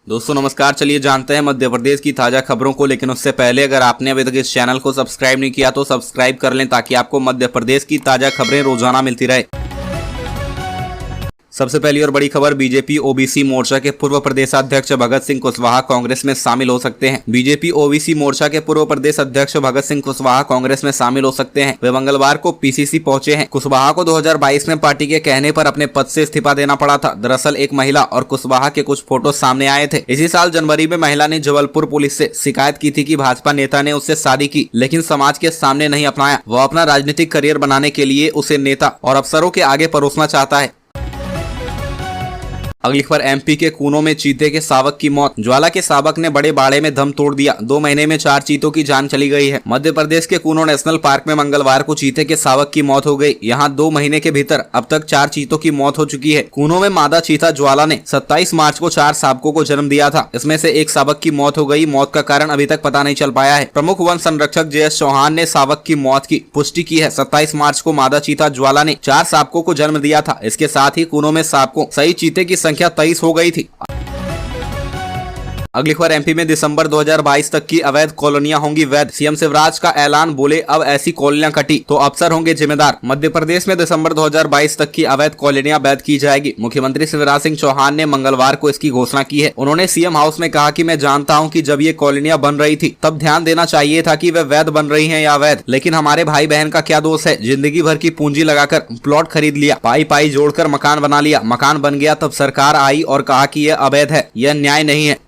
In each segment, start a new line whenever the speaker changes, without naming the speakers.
दोस्तों नमस्कार। चलिए जानते हैं मध्य प्रदेश की ताजा खबरों को, लेकिन उससे पहले अगर आपने अभी तक इस चैनल को सब्सक्राइब नहीं किया तो सब्सक्राइब कर लें ताकि आपको मध्य प्रदेश की ताजा खबरें रोजाना मिलती रहे। सबसे पहली और बड़ी खबर, बीजेपी ओबीसी मोर्चा के पूर्व प्रदेशाध्यक्ष भगत सिंह कुशवाहा कांग्रेस में शामिल हो सकते हैं। बीजेपी ओबीसी मोर्चा के पूर्व प्रदेश अध्यक्ष भगत सिंह कुशवाहा कांग्रेस में शामिल हो सकते हैं। वे मंगलवार को पीसीसी पहुंचे हैं। कुशवाहा को 2022 में पार्टी के कहने पर अपने पद से इस्तीफा देना पड़ा था। दरअसल एक महिला और कुशवाहा के कुछ फोटो सामने आए थे। इसी साल जनवरी में महिला ने जबलपुर पुलिस से शिकायत की थी कि भाजपा नेता ने उससे शादी की, लेकिन समाज के सामने नहीं अपनाया। वह अपना राजनीतिक करियर बनाने के लिए उसे नेता और अफसरों के आगे परोसना चाहता है। अगली खबर, एमपी के कूनो में चीते के शावक की मौत। ज्वाला के शावक ने बड़े बाड़े में दम तोड़ दिया। 2 महीने में 4 चीतों की जान चली गई है। मध्य प्रदेश के कूनो नेशनल पार्क में मंगलवार को चीते के शावक की मौत हो गई। यहां 2 महीने के भीतर अब तक 4 चीतों की मौत हो चुकी है। कूनो में मादा चीता ज्वाला ने 27 मार्च को 4 शावकों को जन्म दिया था। इसमें से एक शावक की मौत हो गई। मौत का कारण अभी तक पता नहीं चल पाया है। प्रमुख वन संरक्षक JS चौहान ने शावक की मौत की पुष्टि की है। 27 मार्च को मादा चीता ज्वाला ने 4 शावकों को जन्म दिया था। इसके साथ ही कूनो में शावकों सही चीते की संख्या 23 हो गई थी। अगली खबर, एमपी में दिसंबर 2022 तक की अवैध कॉलोनियां होंगी वैध। सीएम शिवराज का ऐलान, बोले अब ऐसी कॉलोनियां कटी तो अफसर होंगे जिम्मेदार। मध्य प्रदेश में दिसंबर 2022 तक की अवैध कॉलोनियां वैध की जाएगी। मुख्यमंत्री शिवराज सिंह चौहान ने मंगलवार को इसकी घोषणा की है। उन्होंने सीएम हाउस में कहा कि मैं जानता हूं कि जब ये कॉलोनियां बन रही थी तब ध्यान देना चाहिए था कि वे वैध बन रही है या अवैध, लेकिन हमारे भाई बहन का क्या दोष है। जिंदगी भर की पूंजी लगाकर प्लॉट खरीद लिया, पाई पाई जोड़कर मकान बना लिया। मकान बन गया तब सरकार आई और कहा कि यह अवैध है। यह न्याय नहीं है।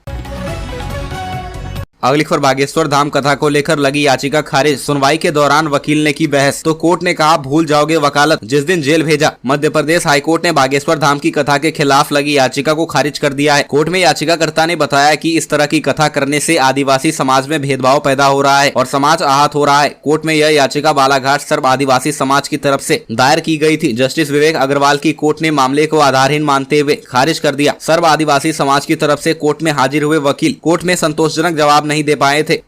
अगली खबर, बागेश्वर धाम कथा को लेकर लगी याचिका खारिज। सुनवाई के दौरान वकील ने की बहस तो कोर्ट ने कहा भूल जाओगे वकालत, जिस दिन जेल भेजा। मध्य प्रदेश हाईकोर्ट ने बागेश्वर धाम की कथा के खिलाफ लगी याचिका को खारिज कर दिया है। कोर्ट में याचिकाकर्ता ने बताया कि इस तरह की कथा करने से आदिवासी समाज में भेदभाव पैदा हो रहा है और समाज आहत हो रहा है। कोर्ट में यह याचिका बालाघाट सर्व आदिवासी समाज की तरफ से दायर की गई थी। जस्टिस विवेक अग्रवाल की कोर्ट ने मामले को आधारहीन मानते हुए खारिज कर दिया। सर्व आदिवासी समाज की तरफ से कोर्ट में हाजिर हुए वकील कोर्ट में संतोषजनक जवाब नहीं दे पाए थे।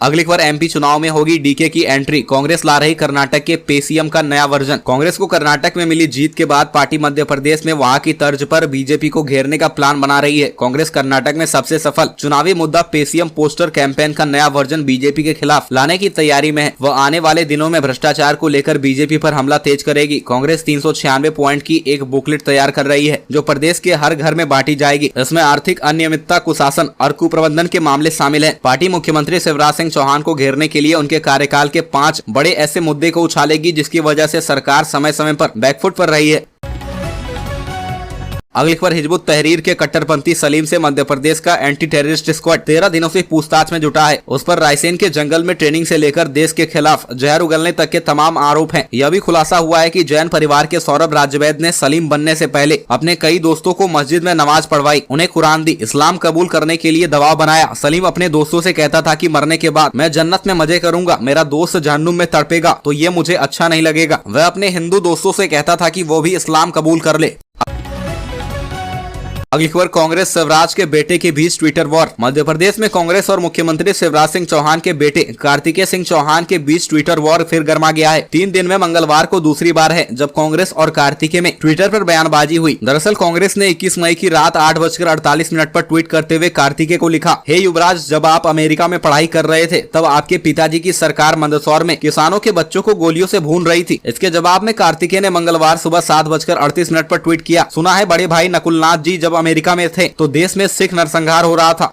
अगली खबर, एमपी चुनाव में होगी डीके की एंट्री। कांग्रेस ला रही कर्नाटक के पेसीएम का नया वर्जन। कांग्रेस को कर्नाटक में मिली जीत के बाद पार्टी मध्य प्रदेश में वहां की तर्ज पर बीजेपी को घेरने का प्लान बना रही है। कांग्रेस कर्नाटक में सबसे सफल चुनावी मुद्दा पेसीएम पोस्टर कैंपेन का नया वर्जन बीजेपी के खिलाफ लाने की तैयारी में है। वह आने वाले दिनों में भ्रष्टाचार को लेकर बीजेपी पर हमला तेज करेगी। कांग्रेस 396 पॉइंट की एक बुकलेट तैयार कर रही है जो प्रदेश के हर घर में बांटी जाएगी। इसमें आर्थिक अनियमितता, कुशासन और कुप्रबंधन के मामले शामिल है। पार्टी मुख्यमंत्री शिवराज सिंह चौहान को घेरने के लिए उनके कार्यकाल के 5 बड़े ऐसे मुद्दे को उछालेगी जिसकी वजह से सरकार समय समय पर बैकफुट पर रही है। अगली खबर, हिजबुत तहरीर के कट्टरपंथी सलीम से मध्य प्रदेश का एंटी टेररिस्ट स्क्वाड 13 दिनों से पूछताछ में जुटा है। उस पर रायसेन के जंगल में ट्रेनिंग से लेकर देश के खिलाफ जहर उगलने तक के तमाम आरोप हैं। यह भी खुलासा हुआ है कि जैन परिवार के सौरभ राज्यवैद ने सलीम बनने से पहले अपने कई दोस्तों को मस्जिद में नमाज पढ़वाई, उन्हें कुरान दी, इस्लाम कबूल करने के लिए दबाव बनाया। सलीम अपने दोस्तों से कहता था कि मरने के बाद मैं जन्नत में मजे करूंगा, मेरा दोस्त जहन्नुम में तड़पेगा तो ये मुझे अच्छा नहीं लगेगा। वह अपने हिंदू दोस्तों से कहता था कि वो भी इस्लाम कबूल कर ले। अगली खबर, कांग्रेस शिवराज के बेटे के बीच ट्विटर वॉर। मध्य प्रदेश में कांग्रेस और मुख्यमंत्री शिवराज सिंह चौहान के बेटे कार्तिकेय सिंह चौहान के बीच ट्विटर वॉर फिर गर्मा गया है। 3 दिन में मंगलवार को दूसरी बार है जब कांग्रेस और कार्तिकेय में ट्विटर पर बयानबाजी हुई। दरअसल कांग्रेस ने 21 मई की रात 8:48 पर ट्वीट करते हुए कार्तिकेय को लिखा, हे युवराज, जब आप अमेरिका में पढ़ाई कर रहे थे तब आपके पिताजी की सरकार मंदसौर में किसानों के बच्चों को गोलियों से भून रही थी। इसके जवाब में कार्तिकेय ने मंगलवार सुबह 7:38 पर ट्वीट किया, सुना है बड़े भाई नकुलनाथ जी जब अमेरिका में थे तो देश में सिख नरसंहार हो रहा था।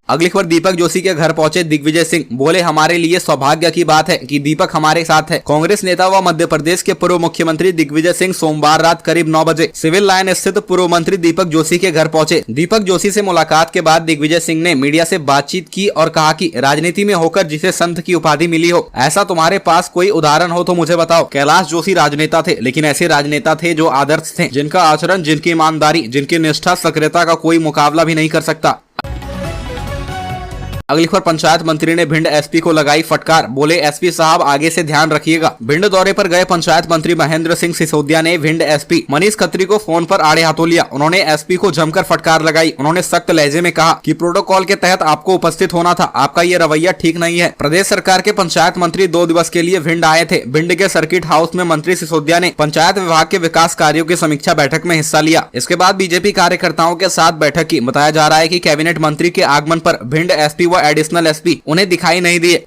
अगली खबर, दीपक जोशी के घर पहुंचे दिग्विजय सिंह, बोले हमारे लिए सौभाग्य की बात है कि दीपक हमारे साथ है। कांग्रेस नेता व मध्य प्रदेश के पूर्व मुख्यमंत्री दिग्विजय सिंह सोमवार रात करीब 9 बजे सिविल लाइन स्थित पूर्व मंत्री दीपक जोशी के घर पहुंचे। दीपक जोशी से मुलाकात के बाद दिग्विजय सिंह ने मीडिया से बातचीत की और कहा कि राजनीति में होकर जिसे संत की उपाधि मिली हो, ऐसा तुम्हारे पास कोई उदाहरण हो तो मुझे बताओ। कैलाश जोशी राजनेता थे, लेकिन ऐसे राजनेता थे जो आदर्श थे, जिनका आचरण, जिनकी ईमानदारी, जिनकी निष्ठा, सक्रियता का कोई मुकाबला भी नहीं कर सकता। अगली खबर, पंचायत मंत्री ने भिंड एसपी को लगाई फटकार, बोले एसपी साहब आगे से ध्यान रखिएगा। भिंड दौरे पर गए पंचायत मंत्री महेंद्र सिंह सिसोदिया ने भिंड एसपी मनीष खत्री को फोन पर आड़े हाथों लिया। उन्होंने एसपी को जमकर फटकार लगाई। उन्होंने सख्त लहजे में कहा कि प्रोटोकॉल के तहत आपको उपस्थित होना था, आपका ये रवैया ठीक नहीं है। प्रदेश सरकार के पंचायत मंत्री 2 दिवस के लिए भिंड आए थे। भिंड के सर्किट हाउस में मंत्री सिसोदिया ने पंचायत विभाग के विकास कार्यों की समीक्षा बैठक में हिस्सा लिया। इसके बाद बीजेपी कार्यकर्ताओं के साथ बैठक की। बताया जा रहा है कि कैबिनेट मंत्री के आगमन पर भिंड एसपी व एडिशनल एसपी उन्हें दिखाई नहीं दिए।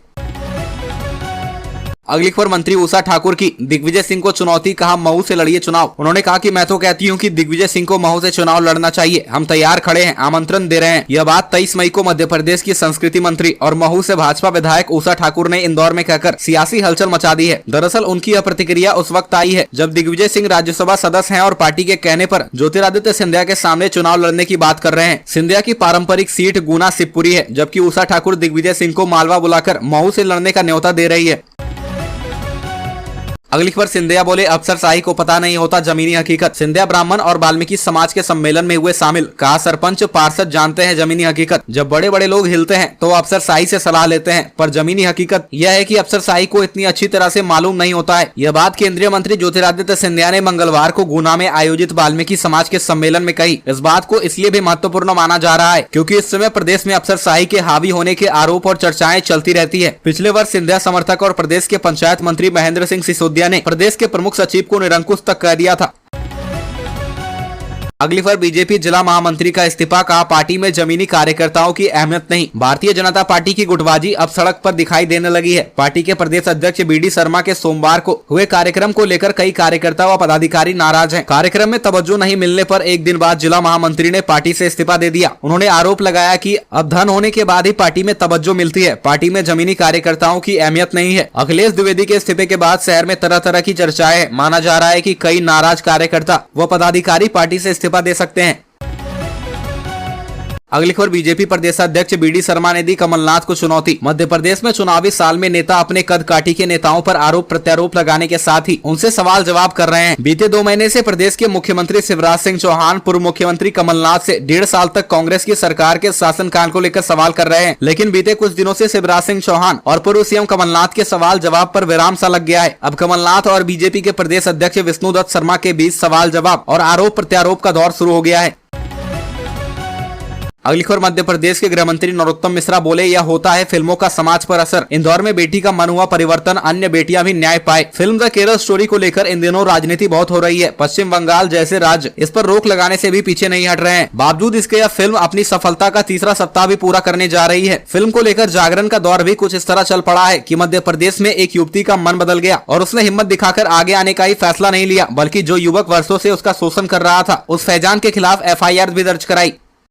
अगली खबर, मंत्री उषा ठाकुर की दिग्विजय सिंह को चुनौती, कहा महू से लड़िए चुनाव। उन्होंने कहा कि मैं तो कहती हूं कि दिग्विजय सिंह को महू से चुनाव लड़ना चाहिए, हम तैयार खड़े हैं, आमंत्रण दे रहे हैं। यह बात 23 मई को मध्य प्रदेश की संस्कृति मंत्री और महू से भाजपा विधायक उषा ठाकुर ने इंदौर में कहकर सियासी हलचल मचा दी है। दरअसल उनकी यह प्रतिक्रिया उस वक्त आई है जब दिग्विजय सिंह राज्यसभा सदस्य हैं और पार्टी के कहने पर ज्योतिरादित्य सिंधिया के सामने चुनाव लड़ने की बात कर रहे हैं। सिंधिया की पारंपरिक सीट गुना शिवपुरी है, जबकि उषा ठाकुर दिग्विजय सिंह को मालवा बुलाकर महू से लड़ने का न्योता दे रही है। अगली खबर, सिंधिया बोले अफसरशाही को पता नहीं होता जमीनी हकीकत। सिंधिया ब्राह्मण और वाल्मीकि समाज के सम्मेलन में हुए शामिल, कहा सरपंच पार्षद जानते हैं जमीनी हकीकत। जब बड़े बड़े लोग हिलते हैं तो अफसरशाही से सलाह लेते हैं, पर जमीनी हकीकत यह है कि अफसरशाही को इतनी अच्छी तरह से मालूम नहीं होता है। यह बात केंद्रीय मंत्री ज्योतिरादित्य सिंधिया ने मंगलवार को गुना में आयोजित वाल्मीकि समाज के सम्मेलन में कही। इस बात को इसलिए भी महत्वपूर्ण माना जा रहा है क्योंकि इस समय प्रदेश में अफसरशाही के हावी होने के आरोप और चर्चाएं चलती रहती है। पिछले वर्ष सिंधिया समर्थक और प्रदेश के पंचायत मंत्री महेंद्र सिंह सिसोदिया ने प्रदेश के प्रमुख सचिव को निरंकुश तक कर दिया था। अगली बार बीजेपी जिला महामंत्री का इस्तीफा, कहा पार्टी में जमीनी कार्यकर्ताओं की अहमियत नहीं। भारतीय जनता पार्टी की गुटबाजी अब सड़क पर दिखाई देने लगी है। पार्टी के प्रदेश अध्यक्ष बीडी शर्मा के सोमवार को हुए कार्यक्रम को लेकर कई कार्यकर्ता व पदाधिकारी नाराज हैं। कार्यक्रम में तवज्जो नहीं मिलने पर एक दिन बाद जिला महामंत्री ने पार्टी से इस्तीफा दे दिया। उन्होंने आरोप लगाया कि अब धन होने के बाद ही पार्टी में तवज्जो मिलती है, पार्टी में जमीनी कार्यकर्ताओं की अहमियत नहीं है। अखिलेश द्विवेदी के इस्तीफे के बाद शहर में तरह तरह की चर्चाएं। माना जा रहा है कि कई नाराज कार्यकर्ता व पदाधिकारी पार्टी से इस्तीफा दे सकते हैं। अगली खबर, बीजेपी प्रदेश अध्यक्ष बीडी शर्मा ने दी कमलनाथ को चुनौती। मध्य प्रदेश में चुनावी साल में नेता अपने कद काठी के नेताओं पर आरोप प्रत्यारोप लगाने के साथ ही उनसे सवाल जवाब कर रहे हैं। बीते 2 महीने से प्रदेश के मुख्यमंत्री शिवराज सिंह चौहान पूर्व मुख्यमंत्री कमलनाथ से 1.5 साल तक कांग्रेस की सरकार के शासनकाल को लेकर सवाल कर रहे हैं, लेकिन बीते कुछ दिनों से शिवराज सिंह चौहान और पूर्व सीएम कमलनाथ के सवाल जवाब पर विराम सा लग गया है। अब कमलनाथ और बीजेपी के प्रदेश अध्यक्ष विष्णुदत्त शर्मा के बीच सवाल जवाब और आरोप प्रत्यारोप का दौर शुरू हो गया है। अगली खबर, मध्य प्रदेश के गृह मंत्री नरोत्तम मिश्रा बोले यह होता है फिल्मों का समाज पर असर। इंदौर में बेटी का मन हुआ परिवर्तन, अन्य बेटियां भी न्याय पाए। फिल्म द केरल स्टोरी को लेकर इन दिनों राजनीति बहुत हो रही है। पश्चिम बंगाल जैसे राज्य इस पर रोक लगाने से भी पीछे नहीं हट रहे हैं। बावजूद इसके यह फिल्म अपनी सफलता का 3रा सप्ताह भी पूरा करने जा रही है। फिल्म को लेकर जागरण का दौर भी कुछ इस तरह चल पड़ा है कि मध्य प्रदेश में एक युवती का मन बदल गया और उसने हिम्मत दिखाकर आगे आने का ही फैसला नहीं लिया, बल्कि जो युवक वर्षों से उसका शोषण कर रहा था उस फैजान के खिलाफ FIR भी दर्ज कराई।